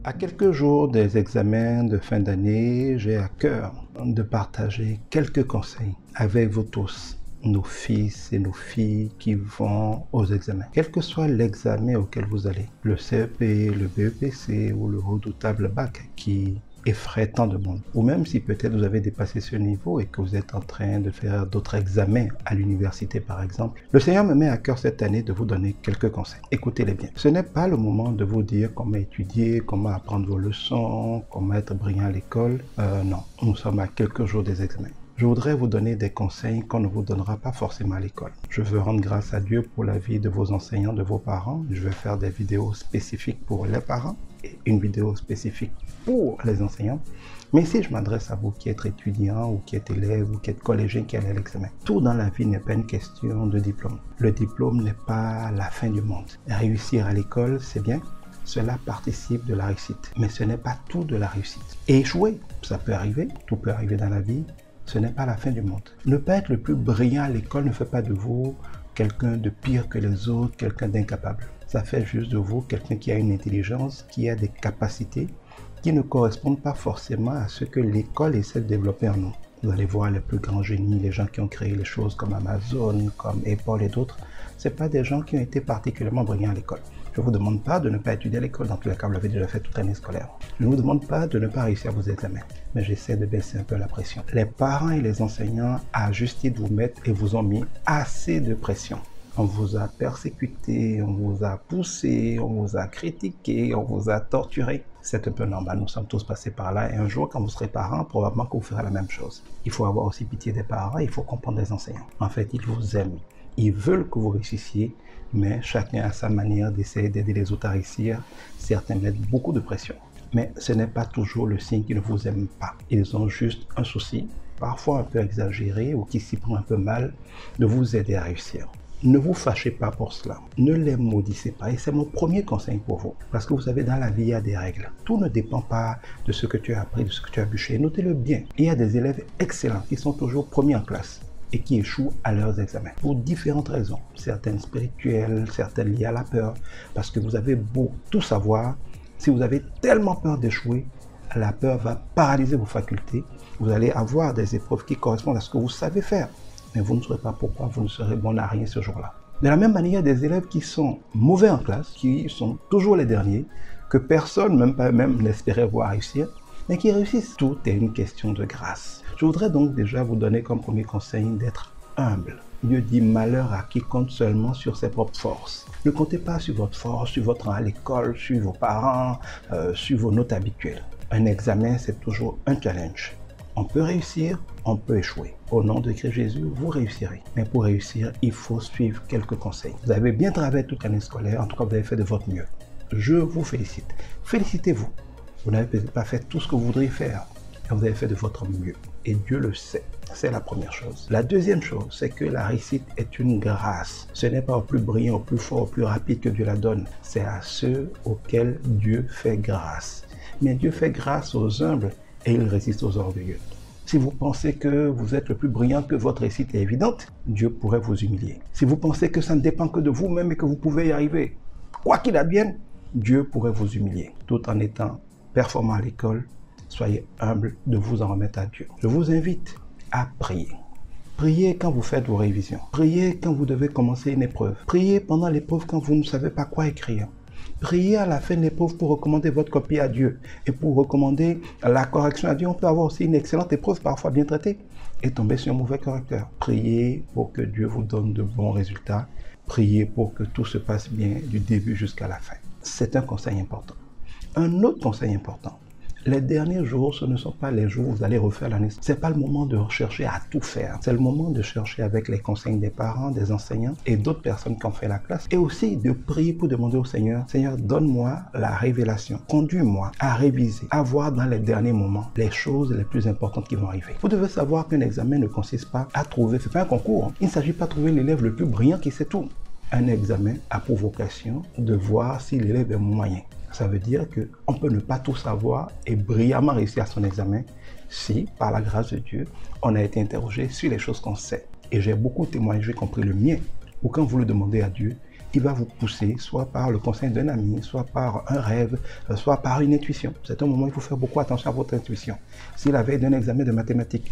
À quelques jours des examens de fin d'année, j'ai à cœur de partager quelques conseils avec vous tous, nos fils et nos filles qui vont aux examens. Quel que soit l'examen auquel vous allez, le CEP, le BEPC ou le redoutable bac qui effraie tant de monde. Ou même si peut-être vous avez dépassé ce niveau et que vous êtes en train de faire d'autres examens à l'université par exemple. Le Seigneur me met à cœur cette année de vous donner quelques conseils. Écoutez-les bien. Ce n'est pas le moment de vous dire comment étudier, comment apprendre vos leçons, comment être brillant à l'école. Non, nous sommes à quelques jours des examens. Je voudrais vous donner des conseils qu'on ne vous donnera pas forcément à l'école. Je veux rendre grâce à Dieu pour la vie de vos enseignants, de vos parents. Je vais faire des vidéos spécifiques pour les parents et une vidéo spécifique pour les enseignants. Mais si je m'adresse à vous qui êtes étudiant ou qui êtes élève ou qui êtes collégien qui allez à l'examen, tout dans la vie n'est pas une question de diplôme. Le diplôme n'est pas la fin du monde. Réussir à l'école, c'est bien. Cela participe de la réussite. Mais ce n'est pas tout de la réussite. Et échouer, ça peut arriver. Tout peut arriver dans la vie. Ce n'est pas la fin du monde. Ne pas être le plus brillant à l'école ne fait pas de vous quelqu'un de pire que les autres, quelqu'un d'incapable. Ça fait juste de vous quelqu'un qui a une intelligence, qui a des capacités qui ne correspondent pas forcément à ce que l'école essaie de développer en nous. Vous allez voir les plus grands génies, les gens qui ont créé les choses comme Amazon, comme Apple et d'autres. Ce ne sont pas des gens qui ont été particulièrement brillants à l'école. Je ne vous demande pas de ne pas étudier à l'école, dans tous les cas, vous l'avez déjà fait toute l'année scolaire. Je ne vous demande pas de ne pas réussir vos examens, mais j'essaie de baisser un peu la pression. Les parents et les enseignants, à juste titre, vous mettent et vous ont mis assez de pression. On vous a persécuté, on vous a poussé, on vous a critiqué, on vous a torturé. C'est un peu normal, nous sommes tous passés par là et un jour, quand vous serez parents, probablement que vous ferez la même chose. Il faut avoir aussi pitié des parents, il faut comprendre les enseignants. En fait, ils vous aiment. Ils veulent que vous réussissiez, mais chacun a sa manière d'essayer d'aider les autres à réussir. Certains mettent beaucoup de pression. Mais ce n'est pas toujours le signe qu'ils ne vous aiment pas. Ils ont juste un souci, parfois un peu exagéré ou qui s'y prend un peu mal, de vous aider à réussir. Ne vous fâchez pas pour cela. Ne les maudissez pas. Et c'est mon premier conseil pour vous. Parce que vous savez, dans la vie, il y a des règles. Tout ne dépend pas de ce que tu as appris, de ce que tu as bûché. Notez-le bien. Il y a des élèves excellents qui sont toujours premiers en classe et qui échouent à leurs examens pour différentes raisons. Certaines spirituelles, certaines liées à la peur. Parce que vous avez beau tout savoir, si vous avez tellement peur d'échouer, la peur va paralyser vos facultés. Vous allez avoir des épreuves qui correspondent à ce que vous savez faire. Mais vous ne saurez pas pourquoi vous ne serez bon à rien ce jour-là. De la même manière, il y a des élèves qui sont mauvais en classe, qui sont toujours les derniers, que personne, même pas même, n'espérait voir réussir, mais qui réussissent. Tout est une question de grâce. Je voudrais donc déjà vous donner comme premier conseil d'être humble. Dieu dit malheur à qui compte seulement sur ses propres forces. Ne comptez pas sur votre force, sur votre rang à l'école, sur vos parents, sur vos notes habituelles. Un examen, c'est toujours un challenge. On peut réussir, on peut échouer. Au nom de Christ Jésus, vous réussirez. Mais pour réussir, il faut suivre quelques conseils. Vous avez bien travaillé toute l'année scolaire, en tout cas vous avez fait de votre mieux. Je vous félicite. Félicitez-vous. Vous n'avez peut-être pas fait tout ce que vous voudriez faire, mais vous avez fait de votre mieux. Et Dieu le sait. C'est la première chose. La deuxième chose, c'est que la réussite est une grâce. Ce n'est pas au plus brillant, au plus fort, au plus rapide que Dieu la donne. C'est à ceux auxquels Dieu fait grâce. Mais Dieu fait grâce aux humbles et il résiste aux orgueilleux. Si vous pensez que vous êtes le plus brillant, que votre réussite est évidente, Dieu pourrait vous humilier. Si vous pensez que ça ne dépend que de vous-même et que vous pouvez y arriver, quoi qu'il advienne, Dieu pourrait vous humilier. Tout en étant performant à l'école, soyez humble de vous en remettre à Dieu. Je vous invite à prier. Priez quand vous faites vos révisions. Priez quand vous devez commencer une épreuve. Priez pendant l'épreuve quand vous ne savez pas quoi écrire. Priez à la fin de l'épreuve pour recommander votre copie à Dieu et pour recommander la correction à Dieu. On peut avoir aussi une excellente épreuve, parfois bien traitée, et tomber sur un mauvais correcteur. Priez pour que Dieu vous donne de bons résultats. Priez pour que tout se passe bien du début jusqu'à la fin. C'est un conseil important. Un autre conseil important. Les derniers jours, ce ne sont pas les jours où vous allez refaire l'année. Ce n'est pas le moment de chercher à tout faire. C'est le moment de chercher avec les conseils des parents, des enseignants et d'autres personnes qui ont fait la classe. Et aussi de prier pour demander au Seigneur, Seigneur, donne-moi la révélation. Conduis-moi à réviser, à voir dans les derniers moments les choses les plus importantes qui vont arriver. Vous devez savoir qu'un examen ne consiste pas à trouver, c'est pas un concours. Il ne s'agit pas de trouver l'élève le plus brillant qui sait tout. Un examen a pour vocation de voir si l'élève est moyen. Ça veut dire qu'on peut ne pas tout savoir et brillamment réussir à son examen si, par la grâce de Dieu, on a été interrogé sur les choses qu'on sait. Et j'ai beaucoup témoigné, y compris le mien, où quand vous le demandez à Dieu, il va vous pousser, soit par le conseil d'un ami, soit par un rêve, soit par une intuition. C'est un moment où il faut faire beaucoup attention à votre intuition. Si la veille d'un examen de mathématiques,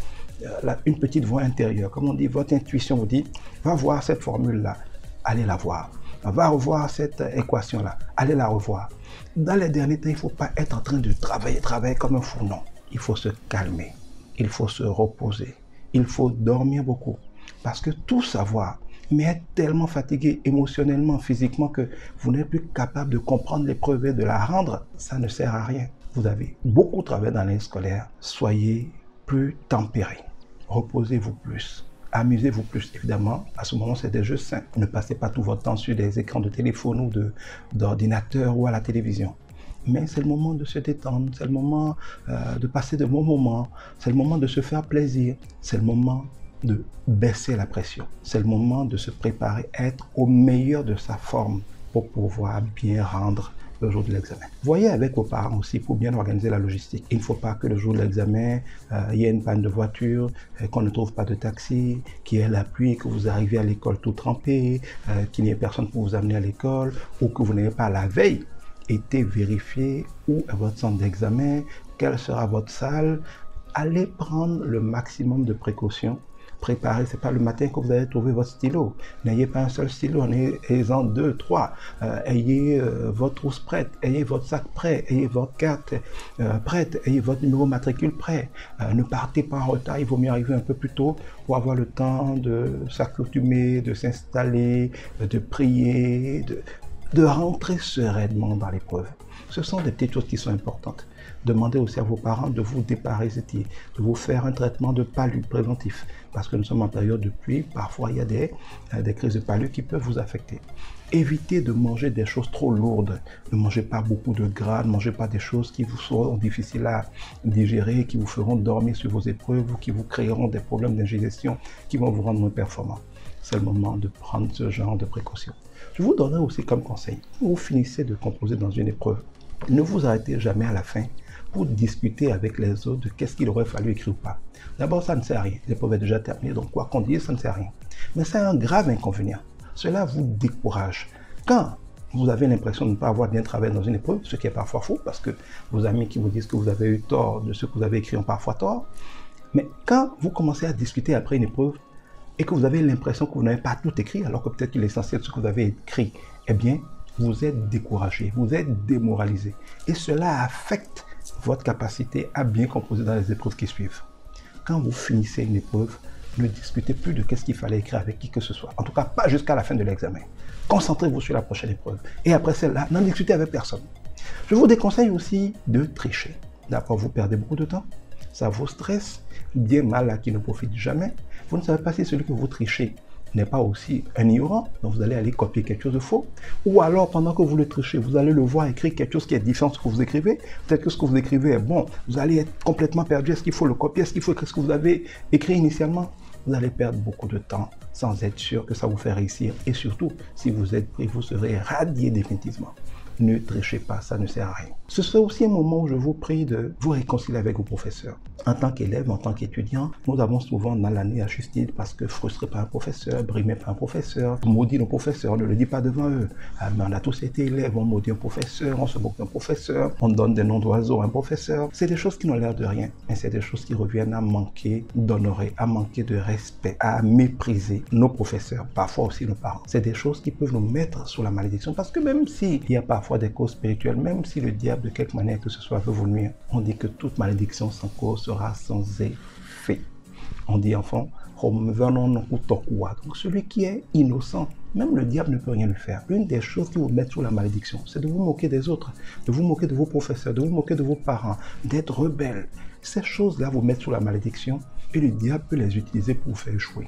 une petite voix intérieure, comme on dit, votre intuition vous dit, va voir cette formule-là, allez la voir. Va revoir cette équation-là, allez la revoir. Dans les derniers temps, il ne faut pas être en train de travailler comme un fou, non. Il faut se calmer, il faut se reposer, il faut dormir beaucoup. Parce que tout savoir, mais être tellement fatigué émotionnellement, physiquement, que vous n'êtes plus capable de comprendre l'épreuve et de la rendre, ça ne sert à rien. Vous avez beaucoup travaillé dans l'année scolaire, soyez plus tempérés, reposez-vous plus. Amusez-vous plus, évidemment. À ce moment, c'est des jeux sains. Ne passez pas tout votre temps sur des écrans de téléphone ou d'ordinateur ou à la télévision. Mais c'est le moment de se détendre, c'est le moment de passer de bons moments, c'est le moment de se faire plaisir, c'est le moment de baisser la pression. C'est le moment de se préparer à être au meilleur de sa forme pour pouvoir bien rendre le jour de l'examen. Voyez avec vos parents aussi pour bien organiser la logistique. Il ne faut pas que le jour de l'examen, il y ait une panne de voiture, qu'on ne trouve pas de taxi, qu'il y ait la pluie, que vous arrivez à l'école tout trempé, qu'il n'y ait personne pour vous amener à l'école, ou que vous n'ayez pas la veille été vérifié où est votre centre d'examen, quelle sera votre salle. Allez prendre le maximum de précautions. Préparez, c'est pas le matin que vous allez trouver votre stylo. N'ayez pas un seul stylo, ayez-en 2, 3. Ayez votre trousse prête, ayez votre sac prêt, ayez votre carte prête, ayez votre numéro matricule prêt. Ne partez pas en retard, il vaut mieux arriver un peu plus tôt pour avoir le temps de s'accoutumer, de s'installer, de prier, de rentrer sereinement dans l'épreuve. Ce sont des petites choses qui sont importantes. Demandez aussi à vos parents de vous déparasiter, de vous faire un traitement de palu préventif. Parce que nous sommes en période de pluie, parfois il y a des crises de palu qui peuvent vous affecter. Évitez de manger des choses trop lourdes. Ne mangez pas beaucoup de gras, ne mangez pas des choses qui vous seront difficiles à digérer, qui vous feront dormir sur vos épreuves ou qui vous créeront des problèmes d'indigestion qui vont vous rendre moins performants. C'est le moment de prendre ce genre de précautions. Je vous donnerai aussi comme conseil, quand vous finissez de composer dans une épreuve, ne vous arrêtez jamais à la fin pour discuter avec les autres de qu'est-ce qu'il aurait fallu écrire ou pas. D'abord, ça ne sert à rien. L'épreuve est déjà terminée, donc quoi qu'on dise, ça ne sert à rien. Mais c'est un grave inconvénient. Cela vous décourage. Quand vous avez l'impression de ne pas avoir bien travaillé dans une épreuve, ce qui est parfois faux, parce que vos amis qui vous disent que vous avez eu tort de ce que vous avez écrit ont parfois tort, mais quand vous commencez à discuter après une épreuve et que vous avez l'impression que vous n'avez pas tout écrit, alors que peut-être que l'essentiel de ce que vous avez écrit, eh bien, vous êtes découragé, vous êtes démoralisé. Et cela affecte votre capacité à bien composer dans les épreuves qui suivent. Quand vous finissez une épreuve, ne discutez plus de qu'est-ce qu'il fallait écrire avec qui que ce soit. En tout cas, pas jusqu'à la fin de l'examen. Concentrez-vous sur la prochaine épreuve. Et après celle-là, n'en discutez avec personne. Je vous déconseille aussi de tricher. D'abord, vous perdez beaucoup de temps. Ça vous stresse. Bien mal à qui ne profite jamais. Vous ne savez pas si celui que vous trichez n'est pas aussi un ignorant, donc vous allez aller copier quelque chose de faux, ou alors pendant que vous le trichez, vous allez le voir écrire quelque chose qui est différent de ce que vous écrivez, peut-être que ce que vous écrivez est bon, vous allez être complètement perdu, est-ce qu'il faut le copier, est-ce qu'il faut écrire ce que vous avez écrit initialement? Vous allez perdre beaucoup de temps sans être sûr que ça vous fait réussir, et surtout, si vous êtes pris, vous serez radié définitivement. Ne trichez pas, ça ne sert à rien. Ce serait aussi un moment où je vous prie de vous réconcilier avec vos professeurs. En tant qu'élève, en tant qu'étudiant, nous avons souvent dans l'année à justice parce que frustré par un professeur, brimé par un professeur, maudit nos professeurs, on ne le dit pas devant eux. Mais on a tous été élèves, on maudit un professeur, on se moque d'un professeur, on donne des noms d'oiseaux à un professeur. C'est des choses qui n'ont l'air de rien, mais c'est des choses qui reviennent à manquer d'honorer, à manquer de respect, à mépriser nos professeurs, parfois aussi nos parents. C'est des choses qui peuvent nous mettre sous la malédiction parce que même s'il y a parfois des causes spirituelles, même si le diable de quelque manière que ce soit veut vous nuire, on dit que toute malédiction sans cause sera sans effet. On dit enfant, donc celui qui est innocent, même le diable ne peut rien lui faire. L'une des choses qui vous met sous la malédiction, c'est de vous moquer des autres, de vous moquer de vos professeurs, de vous moquer de vos parents, d'être rebelle. Ces choses-là vous mettent sous la malédiction et le diable peut les utiliser pour vous faire échouer.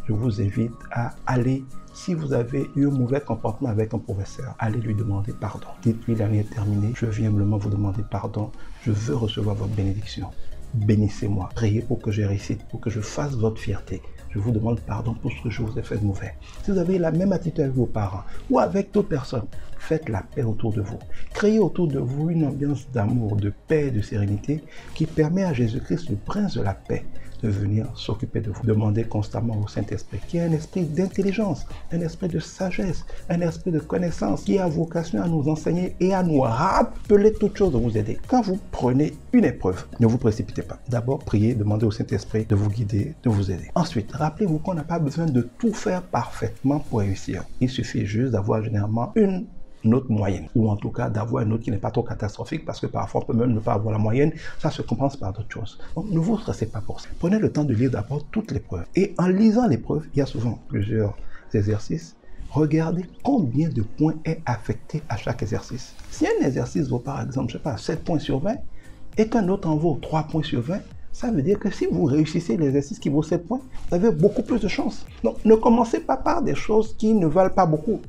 Je vous invite à aller, si vous avez eu un mauvais comportement avec un professeur, allez lui demander pardon. Dites-lui, l'année est terminée, je viens humblement vous demander pardon, je veux recevoir votre bénédiction. Bénissez-moi, priez pour que je réussisse, pour que je fasse votre fierté. Je vous demande pardon pour ce que je vous ai fait de mauvais. Si vous avez la même attitude avec vos parents ou avec d'autres personnes, faites la paix autour de vous. Créez autour de vous une ambiance d'amour, de paix et de sérénité qui permet à Jésus-Christ, le prince de la paix, de venir s'occuper de vous. Demandez constamment au Saint-Esprit, qui est un esprit d'intelligence, un esprit de sagesse, un esprit de connaissance, qui a vocation à nous enseigner et à nous rappeler toutes choses, de vous aider. Quand vous prenez une épreuve, ne vous précipitez pas. D'abord, priez, demandez au Saint-Esprit de vous guider, de vous aider. Ensuite, rappelez-vous qu'on n'a pas besoin de tout faire parfaitement pour réussir. Il suffit juste d'avoir généralement une note moyenne, ou en tout cas d'avoir une note qui n'est pas trop catastrophique, parce que parfois on peut même ne pas avoir la moyenne, ça se compense par d'autres choses. Donc ne vous stressez pas pour ça. Prenez le temps de lire d'abord toutes les preuves. Et en lisant les preuves, il y a souvent plusieurs exercices. Regardez combien de points est affecté à chaque exercice. Si un exercice vaut par exemple, je sais pas, 7 points sur 20, et qu'un autre en vaut 3 points sur 20, ça veut dire que si vous réussissez l'exercice qui vaut 7 points, vous avez beaucoup plus de chance. Donc ne commencez pas par des choses qui ne valent pas beaucoup.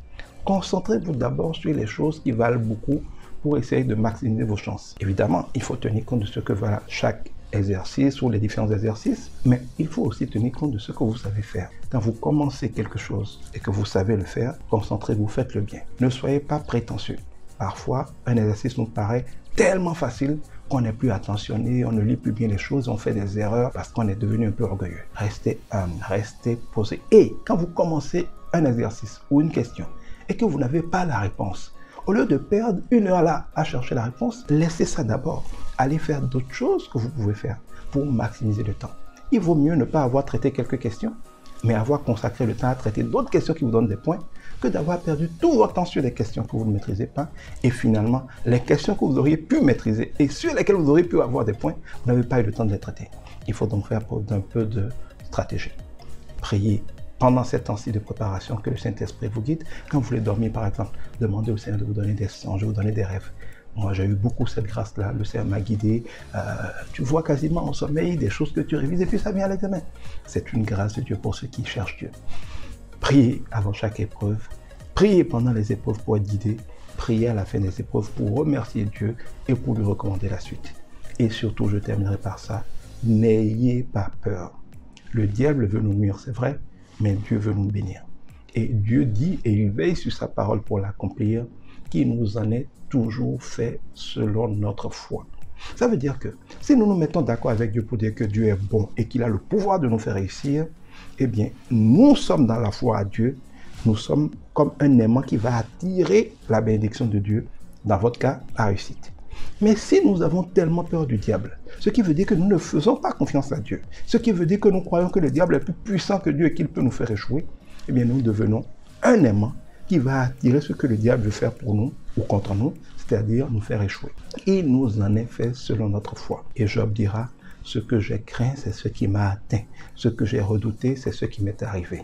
Concentrez-vous d'abord sur les choses qui valent beaucoup pour essayer de maximiser vos chances. Évidemment, il faut tenir compte de ce que valent chaque exercice ou les différents exercices, mais il faut aussi tenir compte de ce que vous savez faire. Quand vous commencez quelque chose et que vous savez le faire, concentrez-vous, faites-le bien. Ne soyez pas prétentieux. Parfois, un exercice nous paraît tellement facile qu'on n'est plus attentionné, on ne lit plus bien les choses, on fait des erreurs parce qu'on est devenu un peu orgueilleux. Restez humble, restez posé. Et quand vous commencez un exercice ou une question, et que vous n'avez pas la réponse, au lieu de perdre 1 heure là à chercher la réponse, laissez ça d'abord. Allez faire d'autres choses que vous pouvez faire pour maximiser le temps. Il vaut mieux ne pas avoir traité quelques questions, mais avoir consacré le temps à traiter d'autres questions qui vous donnent des points, que d'avoir perdu tout votre temps sur des questions que vous ne maîtrisez pas, et finalement, les questions que vous auriez pu maîtriser et sur lesquelles vous auriez pu avoir des points, vous n'avez pas eu le temps de les traiter. Il faut donc faire preuve d'un peu de stratégie. Priez pendant ces temps-ci de préparation, que le Saint-Esprit vous guide. Quand vous voulez dormir, par exemple, demandez au Seigneur de vous donner des songes, de vous donner des rêves. Moi, j'ai eu beaucoup cette grâce-là. Le Seigneur m'a guidé. Tu vois quasiment au sommeil des choses que tu révises et puis ça vient à l'examen. C'est une grâce de Dieu pour ceux qui cherchent Dieu. Priez avant chaque épreuve. Priez pendant les épreuves pour être guidé. Priez à la fin des épreuves pour remercier Dieu et pour lui recommander la suite. Et surtout, je terminerai par ça. N'ayez pas peur. Le diable veut nous nuire, c'est vrai, mais Dieu veut nous bénir. Et Dieu dit, et il veille sur sa parole pour l'accomplir, qu'il nous en est toujours fait selon notre foi. Ça veut dire que si nous nous mettons d'accord avec Dieu pour dire que Dieu est bon et qu'il a le pouvoir de nous faire réussir, eh bien, nous sommes dans la foi à Dieu, nous sommes comme un aimant qui va attirer la bénédiction de Dieu, dans votre cas, la réussite. Mais si nous avons tellement peur du diable, ce qui veut dire que nous ne faisons pas confiance à Dieu, ce qui veut dire que nous croyons que le diable est plus puissant que Dieu et qu'il peut nous faire échouer, eh bien nous devenons un aimant qui va attirer ce que le diable veut faire pour nous ou contre nous, c'est-à-dire nous faire échouer. Il nous en est fait selon notre foi. Et Job dira, ce que j'ai craint, c'est ce qui m'a atteint. Ce que j'ai redouté, c'est ce qui m'est arrivé.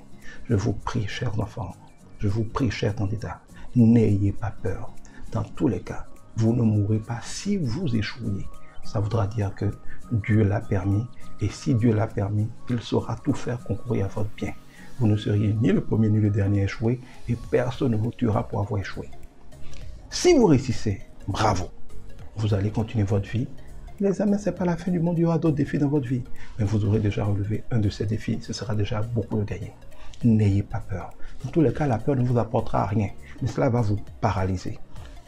Je vous prie, chers enfants, je vous prie, chers candidats, n'ayez pas peur. Dans tous les cas, vous ne mourrez pas si vous échouez. Ça voudra dire que Dieu l'a permis. Et si Dieu l'a permis, il saura tout faire concourir à votre bien. Vous ne seriez ni le premier ni le dernier échoué. Et personne ne vous tuera pour avoir échoué. Si vous réussissez, bravo. Vous allez continuer votre vie. Les amis, ce n'est pas la fin du monde. Il y aura d'autres défis dans votre vie. Mais vous aurez déjà relevé un de ces défis. Ce sera déjà beaucoup de gagné. N'ayez pas peur. Dans tous les cas, la peur ne vous apportera rien. Mais cela va vous paralyser.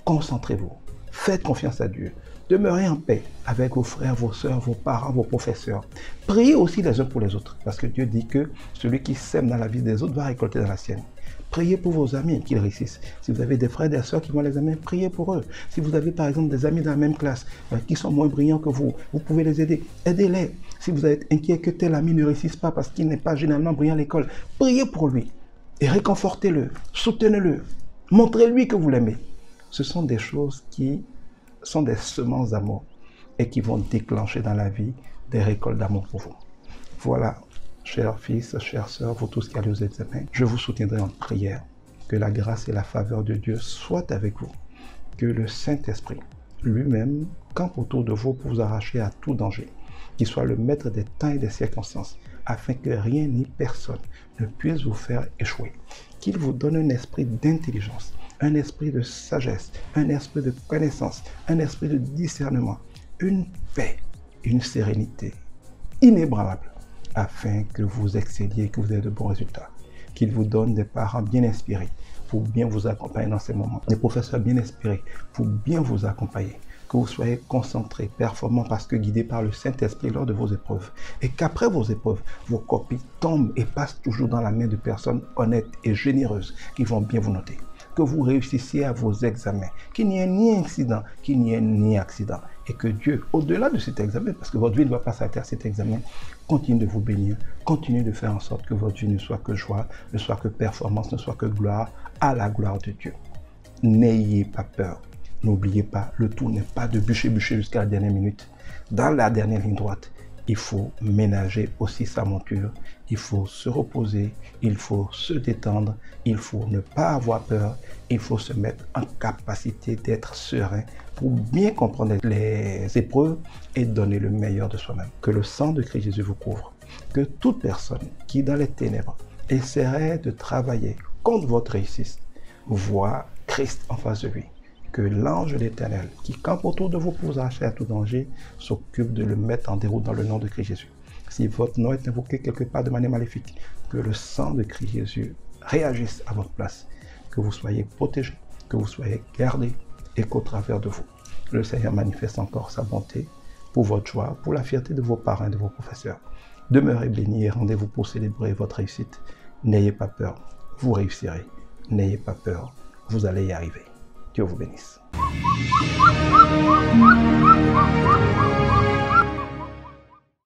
Concentrez-vous. Faites confiance à Dieu. Demeurez en paix avec vos frères, vos sœurs, vos parents, vos professeurs. Priez aussi les uns pour les autres. Parce que Dieu dit que celui qui sème dans la vie des autres va récolter dans la sienne. Priez pour vos amis qu'ils réussissent. Si vous avez des frères et des sœurs qui vont à l'examen, priez pour eux. Si vous avez par exemple des amis dans la même classe qui sont moins brillants que vous pouvez les aider. Aidez-les. Si vous êtes inquiet que tel ami ne réussisse pas parce qu'il n'est pas généralement brillant à l'école, priez pour lui. Et réconfortez-le. Soutenez-le. Montrez-lui que vous l'aimez. Ce sont des choses qui sont des semences d'amour et qui vont déclencher dans la vie des récoltes d'amour pour vous. Voilà, chers fils, chères sœurs, vous tous qui allez aux examens, je vous soutiendrai en prière. Que la grâce et la faveur de Dieu soient avec vous. Que le Saint-Esprit lui-même campe autour de vous pour vous arracher à tout danger. Qu'il soit le maître des temps et des circonstances, afin que rien ni personne ne puisse vous faire échouer. Qu'il vous donne un esprit d'intelligence, un esprit de sagesse, un esprit de connaissance, un esprit de discernement, une paix, une sérénité inébranlable, afin que vous excelliez et que vous ayez de bons résultats. Qu'il vous donne des parents bien inspirés pour bien vous accompagner dans ces moments, des professeurs bien inspirés pour bien vous accompagner. que vous soyez concentrés, performants, parce que guidés par le Saint-Esprit lors de vos épreuves. Et qu'après vos épreuves, vos copies tombent et passent toujours dans la main de personnes honnêtes et généreuses qui vont bien vous noter. Que vous réussissiez à vos examens, qu'il n'y ait ni incident, qu'il n'y ait ni accident. Et que Dieu, au-delà de cet examen, parce que votre vie ne va pas s'arrêter à cet examen, continue de vous bénir, continue de faire en sorte que votre vie ne soit que joie, ne soit que performance, ne soit que gloire, à la gloire de Dieu. N'ayez pas peur. N'oubliez pas, le tout n'est pas de bûcher jusqu'à la dernière minute. Dans la dernière ligne droite, il faut ménager aussi sa monture, il faut se reposer, il faut se détendre, il faut ne pas avoir peur, il faut se mettre en capacité d'être serein pour bien comprendre les épreuves et donner le meilleur de soi-même. Que le sang de Christ Jésus vous couvre. Que toute personne qui, dans les ténèbres, essaierait de travailler contre votre réussite, voit Christ en face de lui. Que l'ange de l'Éternel, qui campe autour de vous pour vous arracher à tout danger, s'occupe de le mettre en déroute dans le nom de Christ Jésus. Si votre nom est invoqué quelque part de manière maléfique, que le sang de Christ Jésus réagisse à votre place, que vous soyez protégés, que vous soyez gardés et qu'au travers de vous, le Seigneur manifeste encore sa bonté pour votre joie, pour la fierté de vos parents et de vos professeurs. Demeurez bénis et rendez-vous pour célébrer votre réussite. N'ayez pas peur, vous réussirez. N'ayez pas peur, vous allez y arriver. Dieu vous bénisse.